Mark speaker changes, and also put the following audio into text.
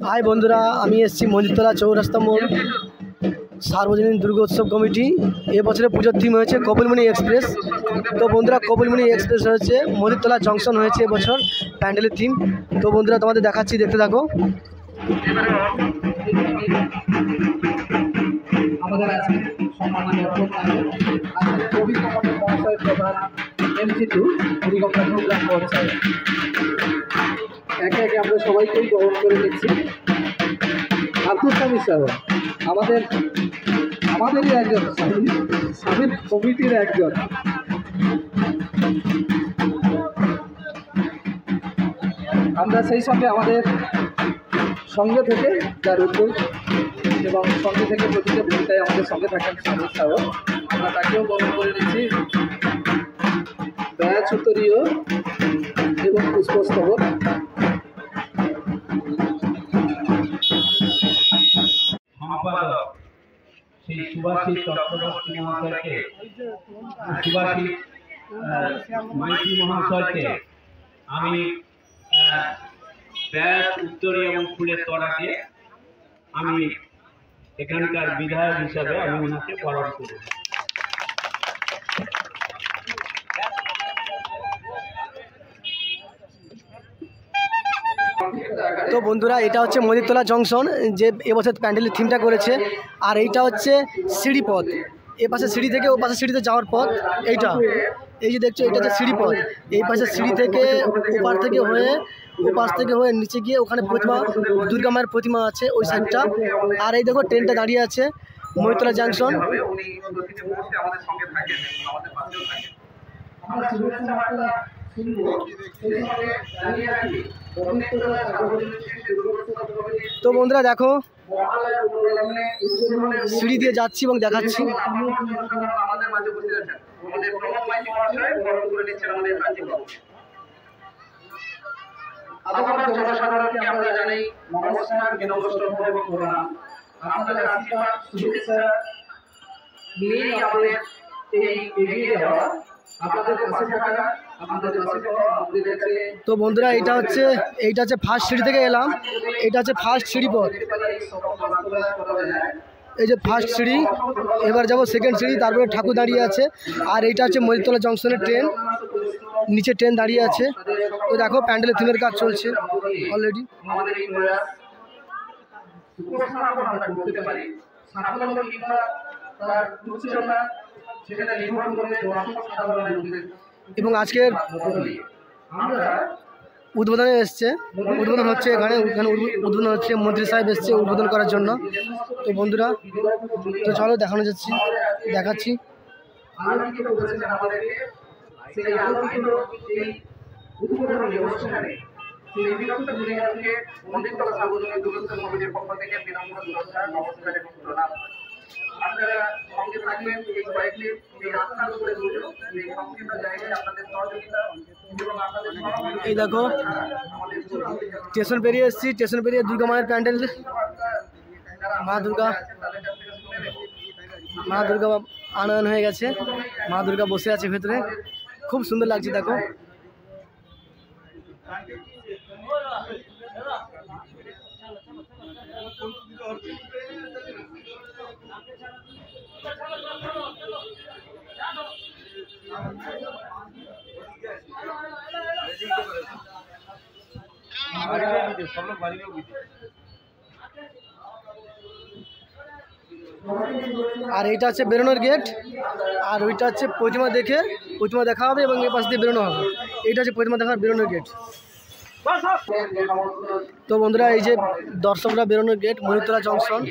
Speaker 1: High বন্ধুরা, আমি এসেছি মন্দিরতলা চৌরাস্তা মোড় সার্বজনীন দুর্গোৎসব কমিটি। এবছরে পুজোর থিম হয়েছে কপিলমুনি এক্সপ্রেস। তো বন্ধুরা, কপিলমুনি এক্সপ্রেস হয়েছে মন্দিরতলা জংশন হয়েছে এবছর প্যান্ডেলের থিম। তো বন্ধুরা, তোমাদের দেখাচ্ছি, দেখতে থাকো।
Speaker 2: আমাদের আজকে সম্মানীয় কবি কমলের মহাশয় প্রধান এমসি2 হরিগঙ্গা প্রোগ্রাম পঞ্চায়েত একে একে আমরা সবাইকেই গ্রহণ করে নিচ্ছি। আব্দুল স্বামী সহ আমাদেরই একজন স্বামীর কমিটির একজন। আমরা সেই সঙ্গে আমাদের সঙ্গে থেকে যার উদ্যোগ এবং সঙ্গে থেকে প্রতিটা ভূমিকায় আমাদের সঙ্গে থাকেন স্বামী সহ, আমরা তাকেও গ্রহণ করে নিচ্ছি। ব্যাচ উত্তরীয় এবং পুষ্পস্তবক
Speaker 3: সম্পাদক সেই সুভাষিত চক্রবর্তী মহাশয়কে, সুভাষিত মাইতি মহাশয়কে আমি ব্যাস উত্তরী এবং ফুলের তোড়া দিয়ে আমি এখানকার বিধায়ক হিসাবে আমি ওনাকে বরণ করি।
Speaker 1: তো বন্ধুরা, এটা হচ্ছে মন্দিরতলা জংশন, যে এবছর প্যান্ডেলের থিমটা করেছে। আর এইটা হচ্ছে সিঁড়ি পথ, এ পাশে সিঁড়ি থেকে ও পাশে সিঁড়িতে যাওয়ার পথ। এই যে দেখছো, এটা হচ্ছে সিঁড়ি পথ। এই পাশে সিঁড়ি থেকে ওপার থেকে হয়ে ওপাশ থেকে হয়ে নিচে গিয়ে ওখানে প্রতিমা, দুর্গা মায়ের প্রতিমা আছে ওই সাইডটা। আর এই দেখো ট্রেনটা দাঁড়িয়ে আছে মন্দিরতলা জংশন। তো বন্ধুরা দেখো, সিঁড়ি দিয়ে যাচ্ছি এবং দেখাচ্ছি।
Speaker 2: আমরা জানাই নমস্কার, আপনাদের আশীর্বাদ শুভেচ্ছা নিয়েই আমাদের এই এগিয়ে যাওয়া, আপনাদের পাশে থাকা, আপনাদের পাশে পাওয়া আমাদের কাছে।
Speaker 1: তো বন্ধুরা, এইটা হচ্ছে ফার্স্ট সিঁড়ি থেকে এলাম। এটা হচ্ছে ফার্স্ট সিঁড়ি পথ, এই যে ফার্স্ট সিঁড়ি। এবার যাবো সেকেন্ড সিঁড়ি, তারপরে ঠাকুর দাঁড়িয়ে আছে। আর এইটা হচ্ছে মন্দিরতলা জংশনের ট্রেন, নিচে ট্রেন দাঁড়িয়ে আছে। তো দেখো প্যান্ডেলের থিমের কাজ চলছে অলরেডি। এবং আজকের উদ্বোধনে এসছে, উদ্বোধন হচ্ছে এখানে উদ্বোধন হচ্ছে, মন্ত্রী সাহেব এসছে উদ্বোধন করার জন্য। তো বন্ধুরা, তো চলো দেখাচ্ছি। এই দেখো স্টেশন পেরিয়ে এসেছি, স্টেশন পেরিয়ে দুর্গা মায়ের প্যান্ডেল, মা দুর্গা আনয়ন হয়ে গেছে। মা দুর্গা বসে আছে ভেতরে, খুব সুন্দর লাগছে দেখো। আর এইটা হচ্ছে বেরোনোর গেট, আর ওইটা হচ্ছে প্রতিমা দেখা হবে এবং এই পাশ দিয়ে বেরোনো হবে। এইটা হচ্ছে প্রতিমা দেখার বেরোনোর গেট। তো বন্ধুরা, এই যে দর্শকরা বেরোনোর গেট মন্দিরতলা জংশন।